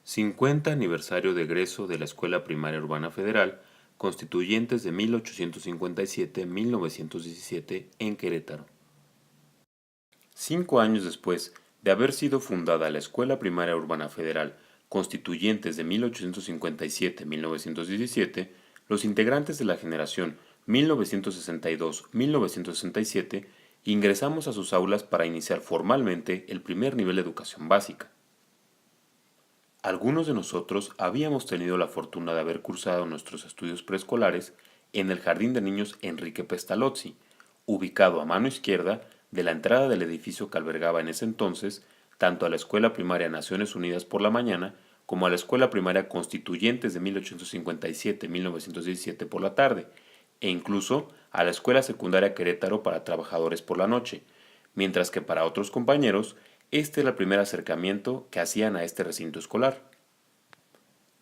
50 aniversario de egreso de la Escuela Primaria Urbana Federal, Constituyentes de 1857-1917 en Querétaro. 5 años después de haber sido fundada la Escuela Primaria Urbana Federal, Constituyentes de 1857-1917, los integrantes de la generación 1962-1967 ingresamos a sus aulas para iniciar formalmente el primer nivel de educación básica. Algunos de nosotros habíamos tenido la fortuna de haber cursado nuestros estudios preescolares en el Jardín de Niños Enrique Pestalozzi, ubicado a mano izquierda de la entrada del edificio que albergaba en ese entonces tanto a la Escuela Primaria Naciones Unidas por la mañana como a la Escuela Primaria Constituyentes de 1857-1917 por la tarde, e incluso a la Escuela Secundaria Querétaro para trabajadores por la noche, mientras que para otros compañeros este era el primer acercamiento que hacían a este recinto escolar.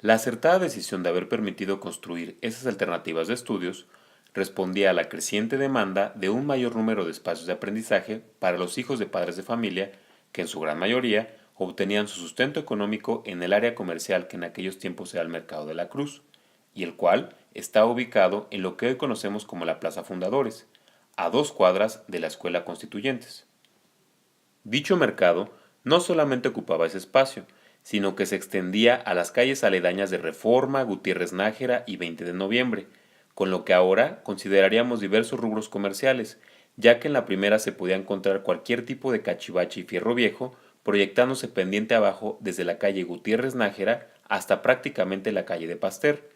La acertada decisión de haber permitido construir esas alternativas de estudios respondía a la creciente demanda de un mayor número de espacios de aprendizaje para los hijos de padres de familia que en su gran mayoría obtenían su sustento económico en el área comercial que en aquellos tiempos era el Mercado de la Cruz, y el cual está ubicado en lo que hoy conocemos como la Plaza Fundadores, a 2 cuadras de la Escuela Constituyentes. Dicho mercado no solamente ocupaba ese espacio, sino que se extendía a las calles aledañas de Reforma, Gutiérrez Nájera y 20 de Noviembre, con lo que ahora consideraríamos diversos rubros comerciales, ya que en la primera se podía encontrar cualquier tipo de cachivache y fierro viejo, proyectándose pendiente abajo desde la calle Gutiérrez Nájera hasta prácticamente la calle de Pasteur,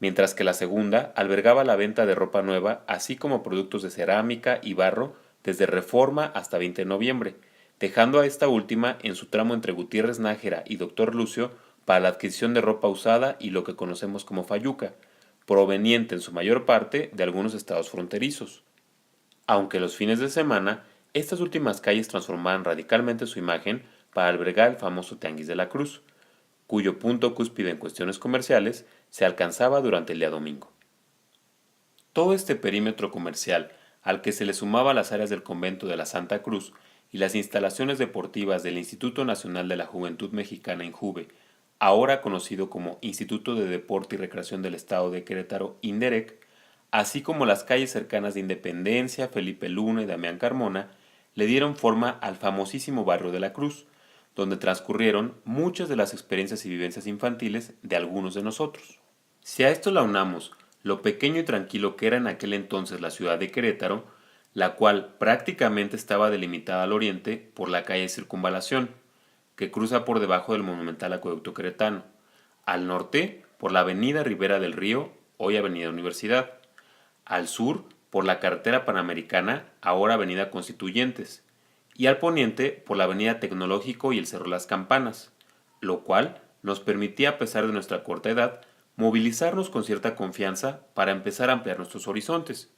mientras que la segunda albergaba la venta de ropa nueva, así como productos de cerámica y barro desde Reforma hasta 20 de Noviembre, dejando a esta última en su tramo entre Gutiérrez Nájera y Doctor Lucio para la adquisición de ropa usada y lo que conocemos como fayuca, proveniente en su mayor parte de algunos estados fronterizos. Aunque los fines de semana, estas últimas calles transformaban radicalmente su imagen para albergar el famoso Tianguis de la Cruz, cuyo punto cúspide en cuestiones comerciales se alcanzaba durante el día domingo. Todo este perímetro comercial, al que se le sumaba las áreas del convento de la Santa Cruz y las instalaciones deportivas del Instituto Nacional de la Juventud Mexicana INJUVE, ahora conocido como Instituto de Deporte y Recreación del Estado de Querétaro INDEREC, así como las calles cercanas de Independencia, Felipe Luna y Damián Carmona, le dieron forma al famosísimo barrio de la Cruz, donde transcurrieron muchas de las experiencias y vivencias infantiles de algunos de nosotros. Si a esto le aunamos lo pequeño y tranquilo que era en aquel entonces la ciudad de Querétaro, la cual prácticamente estaba delimitada al oriente por la calle Circunvalación, que cruza por debajo del monumental acueducto queretano, al norte por la avenida Ribera del Río, hoy avenida Universidad, al sur por la carretera Panamericana, ahora avenida Constituyentes, y al poniente por la avenida Tecnológico y el Cerro Las Campanas, lo cual nos permitía, a pesar de nuestra corta edad, movilizarnos con cierta confianza para empezar a ampliar nuestros horizontes.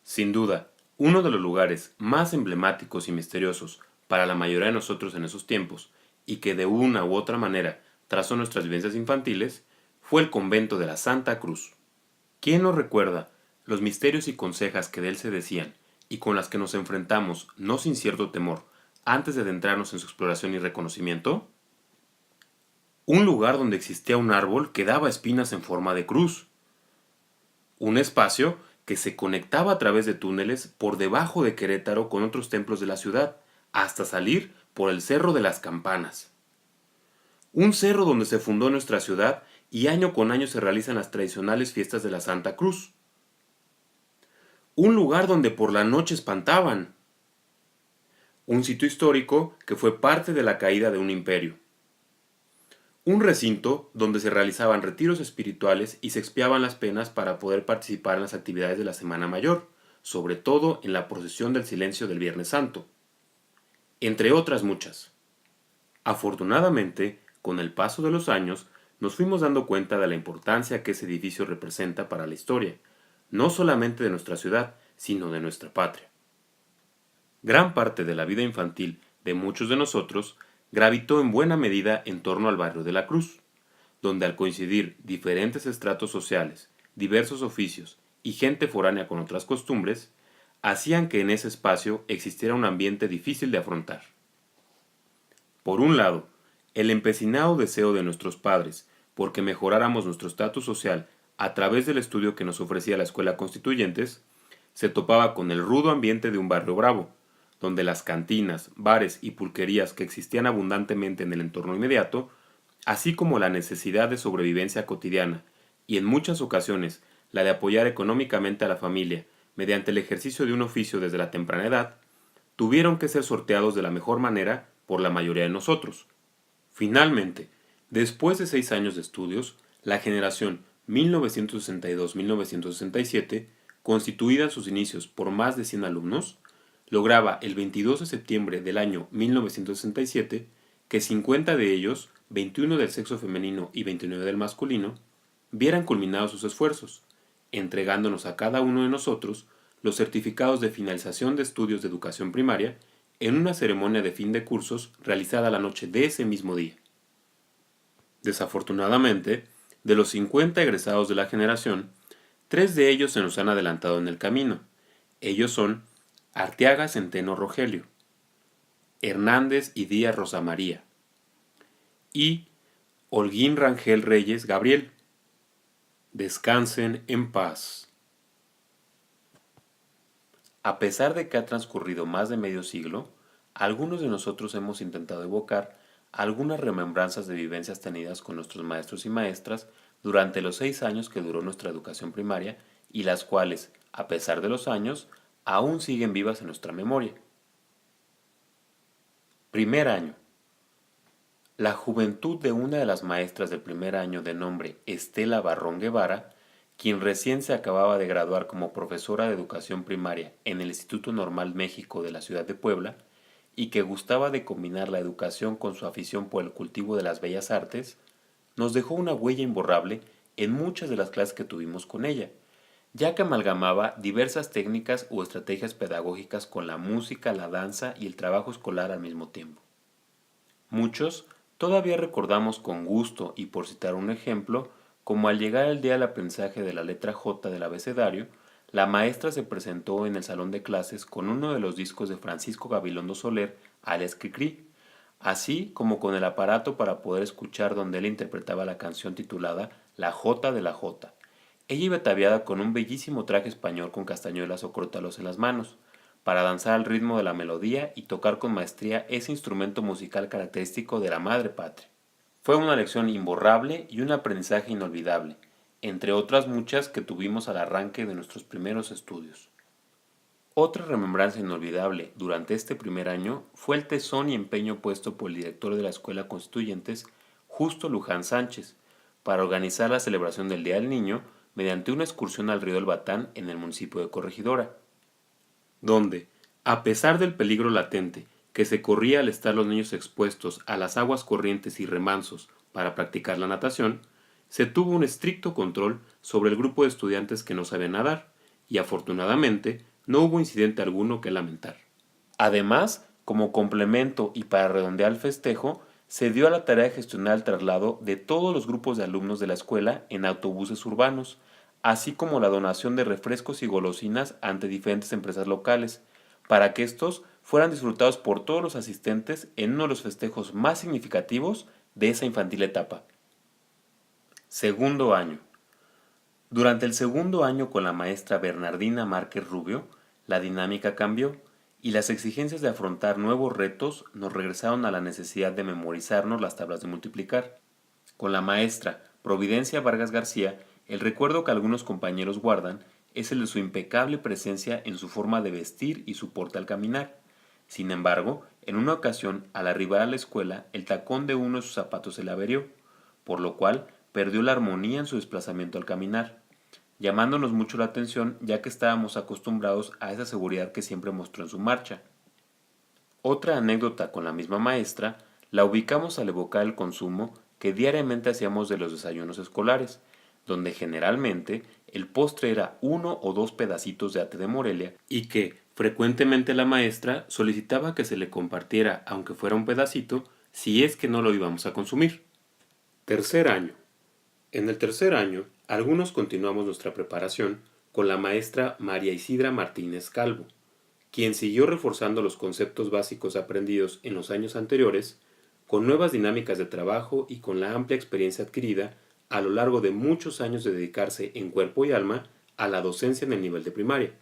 Sin duda, uno de los lugares más emblemáticos y misteriosos para la mayoría de nosotros en esos tiempos, y que de una u otra manera trazó nuestras vivencias infantiles, fue el convento de la Santa Cruz. ¿Quién no recuerda los misterios y consejas que de él se decían y con las que nos enfrentamos, no sin cierto temor, antes de adentrarnos en su exploración y reconocimiento? Un lugar donde existía un árbol que daba espinas en forma de cruz. Un espacio que se conectaba a través de túneles por debajo de Querétaro con otros templos de la ciudad, hasta salir por el Cerro de las Campanas. Un cerro donde se fundó nuestra ciudad y año con año se realizan las tradicionales fiestas de la Santa Cruz. Un lugar donde por la noche espantaban. Un sitio histórico que fue parte de la caída de un imperio. Un recinto donde se realizaban retiros espirituales y se expiaban las penas para poder participar en las actividades de la Semana Mayor, sobre todo en la procesión del silencio del Viernes Santo, entre otras muchas. Afortunadamente, con el paso de los años, nos fuimos dando cuenta de la importancia que ese edificio representa para la historia, no solamente de nuestra ciudad, sino de nuestra patria. Gran parte de la vida infantil de muchos de nosotros gravitó en buena medida en torno al barrio de la Cruz, donde al coincidir diferentes estratos sociales, diversos oficios y gente foránea con otras costumbres, hacían que en ese espacio existiera un ambiente difícil de afrontar. Por un lado, El empecinado deseo de nuestros padres porque mejoráramos nuestro estatus social a través del estudio que nos ofrecía la Escuela Constituyentes, se topaba con el rudo ambiente de un barrio bravo, donde las cantinas, bares y pulquerías que existían abundantemente en el entorno inmediato, así como la necesidad de sobrevivencia cotidiana y en muchas ocasiones la de apoyar económicamente a la familia mediante el ejercicio de un oficio desde la temprana edad, tuvieron que ser sorteados de la mejor manera por la mayoría de nosotros. Finalmente, después de 6 años de estudios, la generación 1962-1967, constituida en sus inicios por más de 100 alumnos, lograba el 22 de septiembre del año 1967 que 50 de ellos, 21 del sexo femenino y 29 del masculino, vieran culminados sus esfuerzos, entregándonos a cada uno de nosotros los certificados de finalización de estudios de educación primaria en una ceremonia de fin de cursos realizada la noche de ese mismo día. Desafortunadamente, de los 50 egresados de la generación, 3 de ellos se nos han adelantado en el camino. Ellos son Arteaga Centeno Rogelio, Hernández y Díaz Rosa María y Holguín Rangel Reyes Gabriel. Descansen en paz. A pesar de que ha transcurrido más de medio siglo, algunos de nosotros hemos intentado evocar algunas remembranzas de vivencias tenidas con nuestros maestros y maestras durante los 6 años que duró nuestra educación primaria y las cuales, a pesar de los años, aún siguen vivas en nuestra memoria. Primer año. La juventud de una de las maestras del primer año de nombre Estela Barrón Guevara, quien recién se acababa de graduar como profesora de educación primaria en el Instituto Normal México de la ciudad de Puebla, y que gustaba de combinar la educación con su afición por el cultivo de las bellas artes, nos dejó una huella imborrable en muchas de las clases que tuvimos con ella, ya que amalgamaba diversas técnicas o estrategias pedagógicas con la música, la danza y el trabajo escolar al mismo tiempo. Muchos todavía recordamos con gusto y por citar un ejemplo, como al llegar el día del aprendizaje de la letra J del abecedario, la maestra se presentó en el salón de clases con uno de los discos de Francisco Gabilondo Soler, alias Cricri, así como con el aparato para poder escuchar donde él interpretaba la canción titulada La Jota de la Jota. Ella iba ataviada con un bellísimo traje español con castañuelas o crótalos en las manos, para danzar al ritmo de la melodía y tocar con maestría ese instrumento musical característico de la madre patria. Fue una lección imborrable y un aprendizaje inolvidable, entre otras muchas que tuvimos al arranque de nuestros primeros estudios. Otra remembranza inolvidable durante este primer año fue el tesón y empeño puesto por el director de la Escuela Constituyentes, Justo Luján Sánchez, para organizar la celebración del Día del Niño mediante una excursión al río del Batán en el municipio de Corregidora, donde, a pesar del peligro latente que se corría al estar los niños expuestos a las aguas corrientes y remansos para practicar la natación, se tuvo un estricto control sobre el grupo de estudiantes que no sabían nadar, y afortunadamente no hubo incidente alguno que lamentar. Además, como complemento y para redondear el festejo, se dio a la tarea de gestionar el traslado de todos los grupos de alumnos de la escuela en autobuses urbanos, así como la donación de refrescos y golosinas ante diferentes empresas locales, para que estos fueran disfrutados por todos los asistentes en uno de los festejos más significativos de esa infantil etapa. Segundo año. Durante el segundo año con la maestra Bernardina Márquez Rubio, la dinámica cambió y las exigencias de afrontar nuevos retos nos regresaron a la necesidad de memorizarnos las tablas de multiplicar. Con la maestra Providencia Vargas García, el recuerdo que algunos compañeros guardan es el de su impecable presencia en su forma de vestir y su porte al caminar. Sin embargo, en una ocasión, al arribar a la escuela, el tacón de uno de sus zapatos se le averió, por lo cual perdió la armonía en su desplazamiento al caminar, llamándonos mucho la atención ya que estábamos acostumbrados a esa seguridad que siempre mostró en su marcha. Otra anécdota con la misma maestra la ubicamos al evocar el consumo que diariamente hacíamos de los desayunos escolares, donde generalmente el postre era 1 o 2 pedacitos de ate de Morelia y que frecuentemente la maestra solicitaba que se le compartiera, aunque fuera un pedacito, si es que no lo íbamos a consumir. Tercer año. En el tercer año, algunos continuamos nuestra preparación con la maestra María Isidra Martínez Calvo, quien siguió reforzando los conceptos básicos aprendidos en los años anteriores, con nuevas dinámicas de trabajo y con la amplia experiencia adquirida a lo largo de muchos años de dedicarse en cuerpo y alma a la docencia en el nivel de primaria.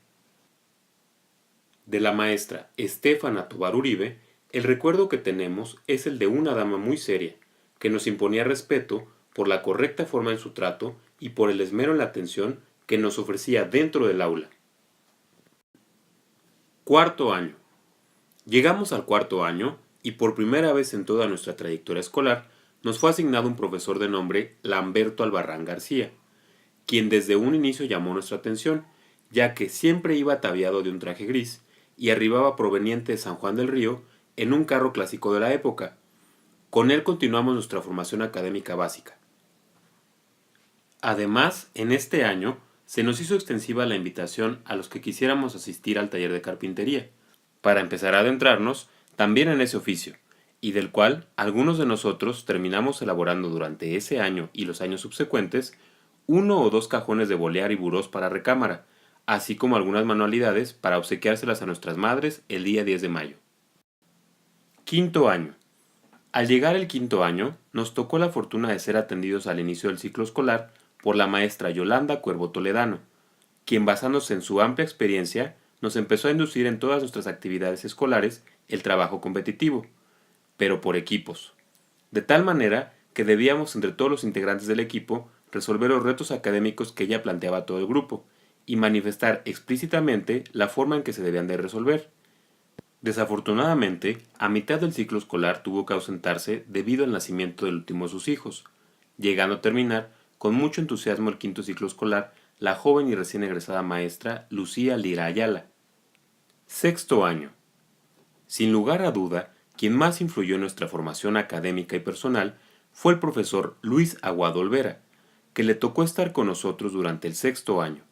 De la maestra Estefana Tovar Uribe, el recuerdo que tenemos es el de una dama muy seria, que nos imponía respeto por la correcta forma en su trato y por el esmero en la atención que nos ofrecía dentro del aula. Cuarto año. Llegamos al cuarto año y por primera vez en toda nuestra trayectoria escolar nos fue asignado un profesor de nombre Lamberto Albarrán García, quien desde un inicio llamó nuestra atención, ya que siempre iba ataviado de un traje gris y arribaba proveniente de San Juan del Río en un carro clásico de la época. Con él continuamos nuestra formación académica básica. Además, en este año se nos hizo extensiva la invitación a los que quisiéramos asistir al taller de carpintería, para empezar a adentrarnos también en ese oficio, y del cual algunos de nosotros terminamos elaborando durante ese año y los años subsecuentes 1 o 2 cajones de bolear y burós para recámara, así como algunas manualidades para obsequiárselas a nuestras madres el día 10 de mayo. Quinto año. Al llegar el quinto año, nos tocó la fortuna de ser atendidos al inicio del ciclo escolar por la maestra Yolanda Cuervo Toledano, quien basándose en su amplia experiencia, nos empezó a inducir en todas nuestras actividades escolares el trabajo competitivo, pero por equipos, de tal manera que debíamos entre todos los integrantes del equipo resolver los retos académicos que ella planteaba a todo el grupo y manifestar explícitamente la forma en que se debían de resolver. Desafortunadamente, a mitad del ciclo escolar tuvo que ausentarse debido al nacimiento del último de sus hijos, llegando a terminar con mucho entusiasmo el quinto ciclo escolar la joven y recién egresada maestra Lucía Lira Ayala. Sexto año. Sin lugar a duda, quien más influyó en nuestra formación académica y personal fue el profesor Luis Aguado Olvera, que le tocó estar con nosotros durante el sexto año,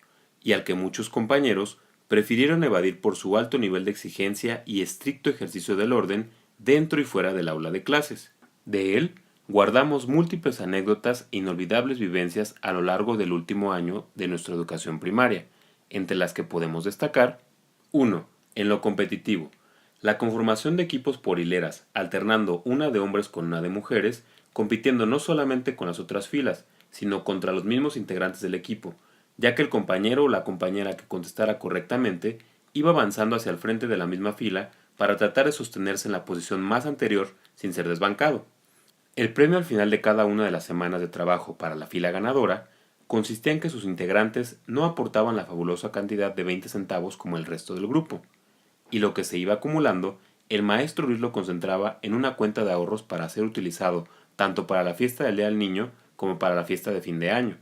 y al que muchos compañeros prefirieron evadir por su alto nivel de exigencia y estricto ejercicio del orden dentro y fuera del aula de clases. De él guardamos múltiples anécdotas e inolvidables vivencias a lo largo del último año de nuestra educación primaria, entre las que podemos destacar: 1. En lo competitivo, la conformación de equipos por hileras, alternando una de hombres con una de mujeres, compitiendo no solamente con las otras filas, sino contra los mismos integrantes del equipo, ya que el compañero o la compañera que contestara correctamente iba avanzando hacia el frente de la misma fila para tratar de sostenerse en la posición más anterior sin ser desbancado. El premio al final de cada una de las semanas de trabajo para la fila ganadora consistía en que sus integrantes no aportaban la fabulosa cantidad de 20 centavos como el resto del grupo, y lo que se iba acumulando, el maestro Luis lo concentraba en una cuenta de ahorros para ser utilizado tanto para la fiesta del Día del Niño como para la fiesta de fin de año.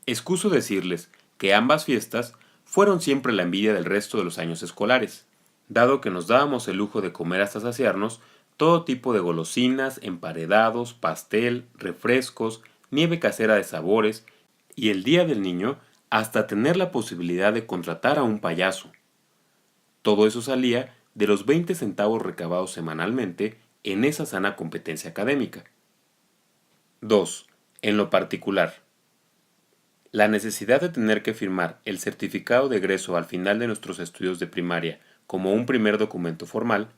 Excuso decirles que ambas fiestas fueron siempre la envidia del resto de los años escolares, dado que nos dábamos el lujo de comer hasta saciarnos todo tipo de golosinas, emparedados, pastel, refrescos, nieve casera de sabores, y el Día del Niño hasta tener la posibilidad de contratar a un payaso. Todo eso salía de los 20 centavos recabados semanalmente en esa sana competencia académica. 2. En lo particular, la necesidad de tener que firmar el certificado de egreso al final de nuestros estudios de primaria como un primer documento formal,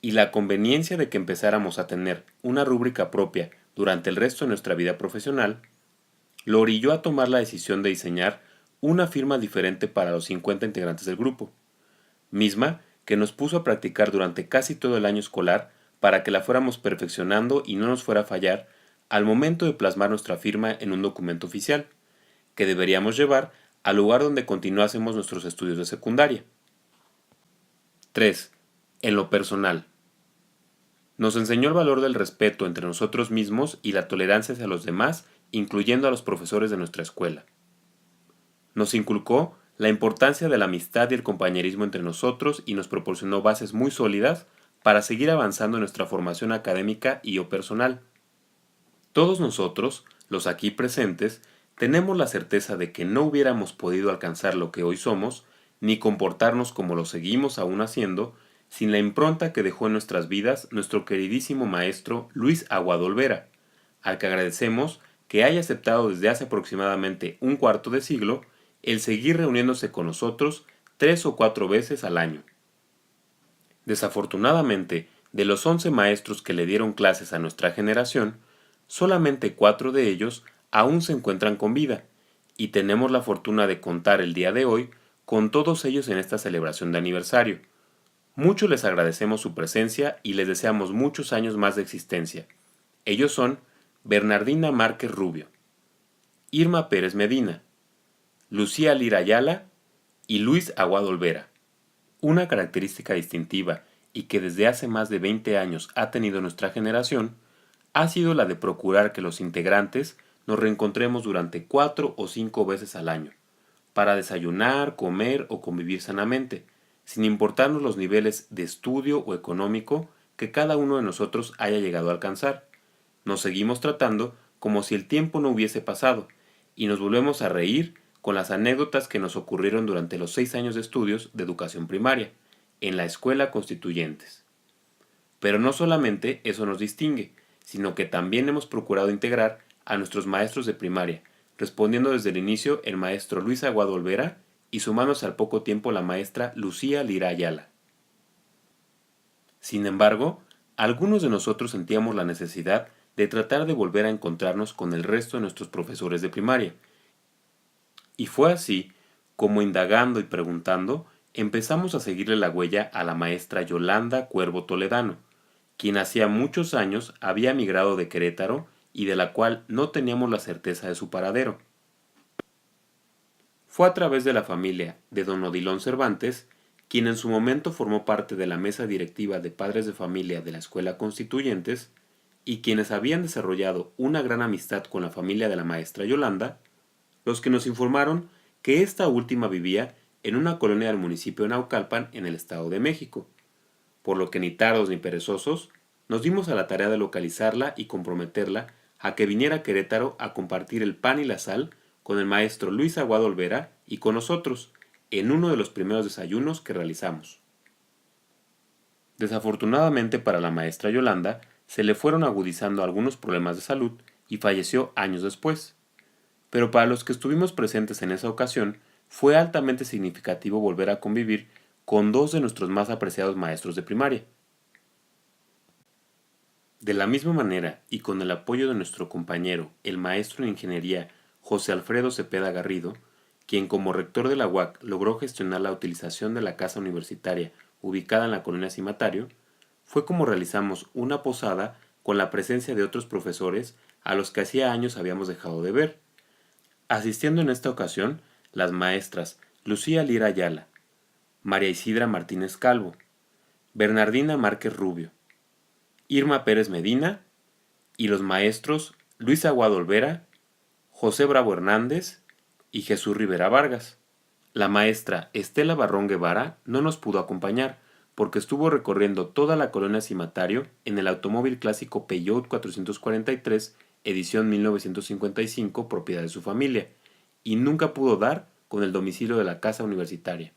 y la conveniencia de que empezáramos a tener una rúbrica propia durante el resto de nuestra vida profesional, lo orilló a tomar la decisión de diseñar una firma diferente para los 50 integrantes del grupo, misma que nos puso a practicar durante casi todo el año escolar para que la fuéramos perfeccionando y no nos fuera a fallar al momento de plasmar nuestra firma en un documento oficial, que deberíamos llevar al lugar donde continuásemos nuestros estudios de secundaria. 3. En lo personal. Nos enseñó el valor del respeto entre nosotros mismos y la tolerancia hacia los demás, incluyendo a los profesores de nuestra escuela. Nos inculcó la importancia de la amistad y el compañerismo entre nosotros y nos proporcionó bases muy sólidas para seguir avanzando en nuestra formación académica y o personal. Todos nosotros, los aquí presentes, tenemos la certeza de que no hubiéramos podido alcanzar lo que hoy somos, ni comportarnos como lo seguimos aún haciendo, sin la impronta que dejó en nuestras vidas nuestro queridísimo maestro Luis Aguado Olvera, al que agradecemos que haya aceptado desde hace aproximadamente un cuarto de siglo el seguir reuniéndose con nosotros 3 o 4 veces al año. Desafortunadamente, De los 11 maestros que le dieron clases a nuestra generación, solamente 4 de ellos aún se encuentran con vida, y tenemos la fortuna de contar el día de hoy con todos ellos en esta celebración de aniversario. Mucho les agradecemos su presencia y les deseamos muchos años más de existencia. Ellos son Bernardina Márquez Rubio, Irma Pérez Medina, Lucía Lira Ayala y Luis Aguado Olvera. Una característica distintiva y que desde hace más de 20 años ha tenido nuestra generación ha sido la de procurar que los integrantes nos reencontremos durante 4 o 5 veces al año, para desayunar, comer o convivir sanamente, sin importarnos los niveles de estudio o económico que cada uno de nosotros haya llegado a alcanzar. Nos seguimos tratando como si el tiempo no hubiese pasado, y nos volvemos a reír con las anécdotas que nos ocurrieron durante los 6 años de estudios de educación primaria, en la Escuela Constituyentes. Pero no solamente eso nos distingue, sino que también hemos procurado integrar a nuestros maestros de primaria, respondiendo desde el inicio el maestro Luis Aguado Olvera y sumándose al poco tiempo la maestra Lucía Lira Ayala. Sin embargo, algunos de nosotros sentíamos la necesidad de tratar de volver a encontrarnos con el resto de nuestros profesores de primaria. Y fue así como, indagando y preguntando, empezamos a seguirle la huella a la maestra Yolanda Cuervo Toledano, quien hacía muchos años había migrado de Querétaro y de la cual no teníamos la certeza de su paradero. Fue a través de la familia de don Odilon Cervantes, quien en su momento formó parte de la mesa directiva de padres de familia de la Escuela Constituyentes, y quienes habían desarrollado una gran amistad con la familia de la maestra Yolanda, los que nos informaron que esta última vivía en una colonia del municipio de Naucalpan en el Estado de México, por lo que ni tardos ni perezosos nos dimos a la tarea de localizarla y comprometerla a que viniera a Querétaro a compartir el pan y la sal con el maestro Luis Aguado Olvera y con nosotros en uno de los primeros desayunos que realizamos. Desafortunadamente para la maestra Yolanda, se le fueron agudizando algunos problemas de salud y falleció años después. Pero para los que estuvimos presentes en esa ocasión, fue altamente significativo volver a convivir con 2 de nuestros más apreciados maestros de primaria. De la misma manera, y con el apoyo de nuestro compañero, el maestro en ingeniería José Alfredo Cepeda Garrido, quien como rector de la UAC logró gestionar la utilización de la casa universitaria ubicada en la colonia Cimatario, fue como realizamos una posada con la presencia de otros profesores a los que hacía años habíamos dejado de ver, asistiendo en esta ocasión las maestras Lucía Lira Ayala, María Isidra Martínez Calvo, Bernardina Márquez Rubio, Irma Pérez Medina y los maestros Luis Aguado Olvera, José Bravo Hernández y Jesús Rivera Vargas. La maestra Estela Barrón Guevara no nos pudo acompañar porque estuvo recorriendo toda la colonia Cimatario en el automóvil clásico Peugeot 443, edición 1955, propiedad de su familia, y nunca pudo dar con el domicilio de la casa universitaria.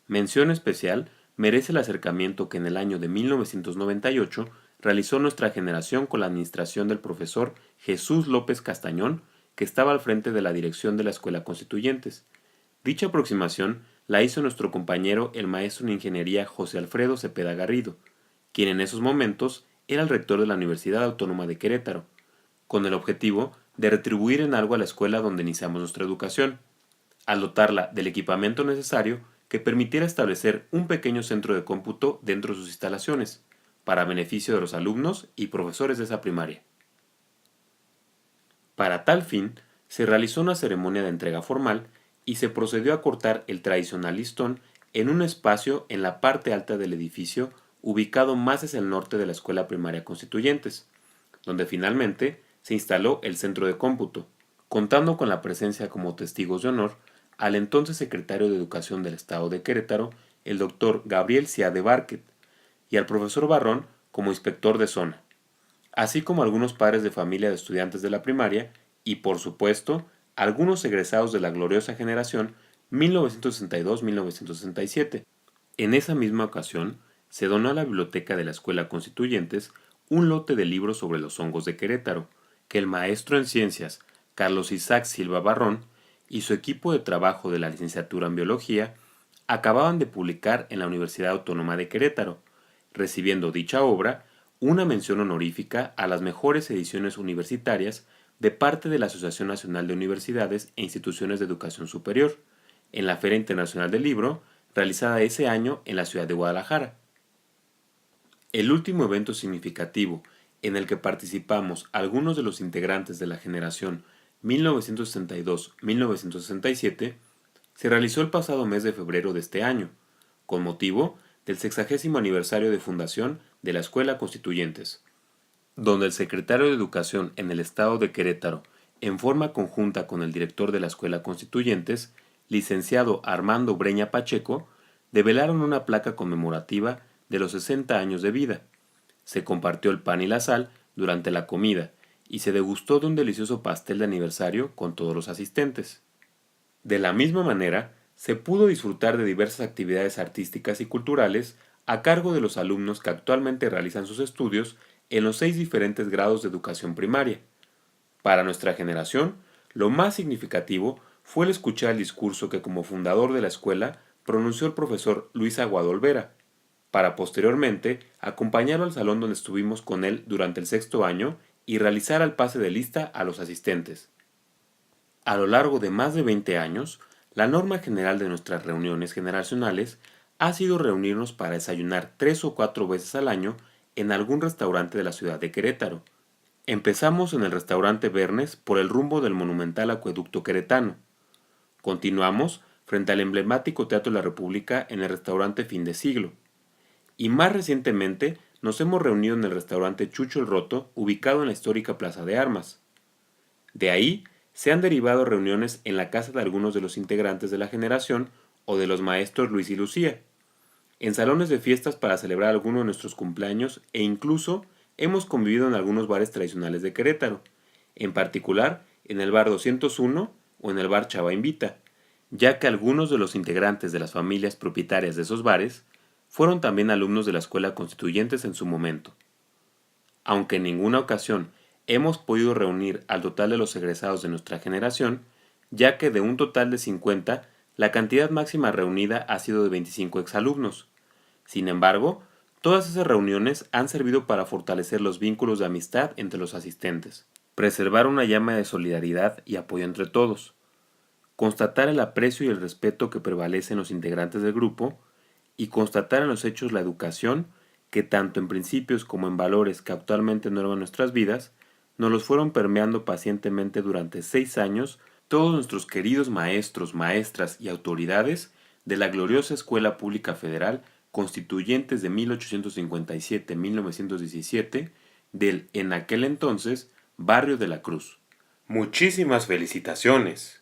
Mención especial merece el acercamiento que en el año de 1998 realizó nuestra generación con la administración del profesor Jesús López Castañón, que estaba al frente de la dirección de la Escuela Constituyentes. Dicha aproximación la hizo nuestro compañero el maestro en ingeniería José Alfredo Cepeda Garrido, quien en esos momentos era el rector de la Universidad Autónoma de Querétaro, con el objetivo de retribuir en algo a la escuela donde iniciamos nuestra educación, al dotarla del equipamiento necesario que permitiera establecer un pequeño centro de cómputo dentro de sus instalaciones, para beneficio de los alumnos y profesores de esa primaria. Para tal fin, se realizó una ceremonia de entrega formal y se procedió a cortar el tradicional listón en un espacio en la parte alta del edificio ubicado más hacia el norte de la Escuela Primaria Constituyentes, donde finalmente se instaló el centro de cómputo, contando con la presencia como testigos de honor al entonces secretario de Educación del Estado de Querétaro, el doctor Gabriel Ciade Barquet, y al profesor Barrón como inspector de zona, así como algunos padres de familia de estudiantes de la primaria y, por supuesto, algunos egresados de la gloriosa generación 1962-1967. En esa misma ocasión, se donó a la biblioteca de la Escuela Constituyentes un lote de libros sobre los hongos de Querétaro, que el maestro en ciencias, Carlos Isaac Silva Barrón, y su equipo de trabajo de la licenciatura en biología acababan de publicar en la Universidad Autónoma de Querétaro, recibiendo dicha obra una mención honorífica a las mejores ediciones universitarias de parte de la Asociación Nacional de Universidades e Instituciones de Educación Superior, en la Feria Internacional del Libro, realizada ese año en la ciudad de Guadalajara. El último evento significativo en el que participamos algunos de los integrantes de la generación 1962-1967 se realizó el pasado mes de febrero de este año, con motivo del 60º aniversario de fundación de la Escuela Constituyentes, donde el secretario de Educación en el estado de Querétaro, en forma conjunta con el director de la Escuela Constituyentes, licenciado Armando Breña Pacheco, develaron una placa conmemorativa de los 60 años de vida. Se compartió el pan y la sal durante la comida y se degustó de un delicioso pastel de aniversario con todos los asistentes. De la misma manera, se pudo disfrutar de diversas actividades artísticas y culturales a cargo de los alumnos que actualmente realizan sus estudios en los 6 diferentes grados de educación primaria. Para nuestra generación, lo más significativo fue el escuchar el discurso que como fundador de la escuela pronunció el profesor Luis Aguado Olvera, para posteriormente acompañarlo al salón donde estuvimos con él durante el 6º año y realizar el pase de lista a los asistentes. A lo largo de más de 20 años, la norma general de nuestras reuniones generacionales ha sido reunirnos para desayunar 3 o 4 veces al año en algún restaurante de la ciudad de Querétaro. Empezamos en el restaurante Bernes por el rumbo del monumental acueducto queretano. Continuamos frente al emblemático Teatro de la República en el restaurante Fin de Siglo. Y más recientemente nos hemos reunido en el restaurante Chucho el Roto, ubicado en la histórica Plaza de Armas. De ahí se han derivado reuniones en la casa de algunos de los integrantes de la generación o de los maestros Luis y Lucía, en salones de fiestas para celebrar alguno de nuestros cumpleaños e incluso hemos convivido en algunos bares tradicionales de Querétaro, en particular en el bar 201 o en el bar Chava Invita, ya que algunos de los integrantes de las familias propietarias de esos bares fueron también alumnos de la Escuela Constituyentes en su momento. Aunque en ninguna ocasión hemos podido reunir al total de los egresados de nuestra generación, ya que de un total de 50, la cantidad máxima reunida ha sido de 25 exalumnos. Sin embargo, todas esas reuniones han servido para fortalecer los vínculos de amistad entre los asistentes, preservar una llama de solidaridad y apoyo entre todos, constatar el aprecio y el respeto que prevalecen los integrantes del grupo y constatar en los hechos la educación que tanto en principios como en valores que actualmente norman nuestras vidas, nos los fueron permeando pacientemente durante 6 años todos nuestros queridos maestros, maestras y autoridades de la gloriosa Escuela Pública Federal Constituyentes de 1857-1917 del, en aquel entonces, barrio de la Cruz. Muchísimas felicitaciones.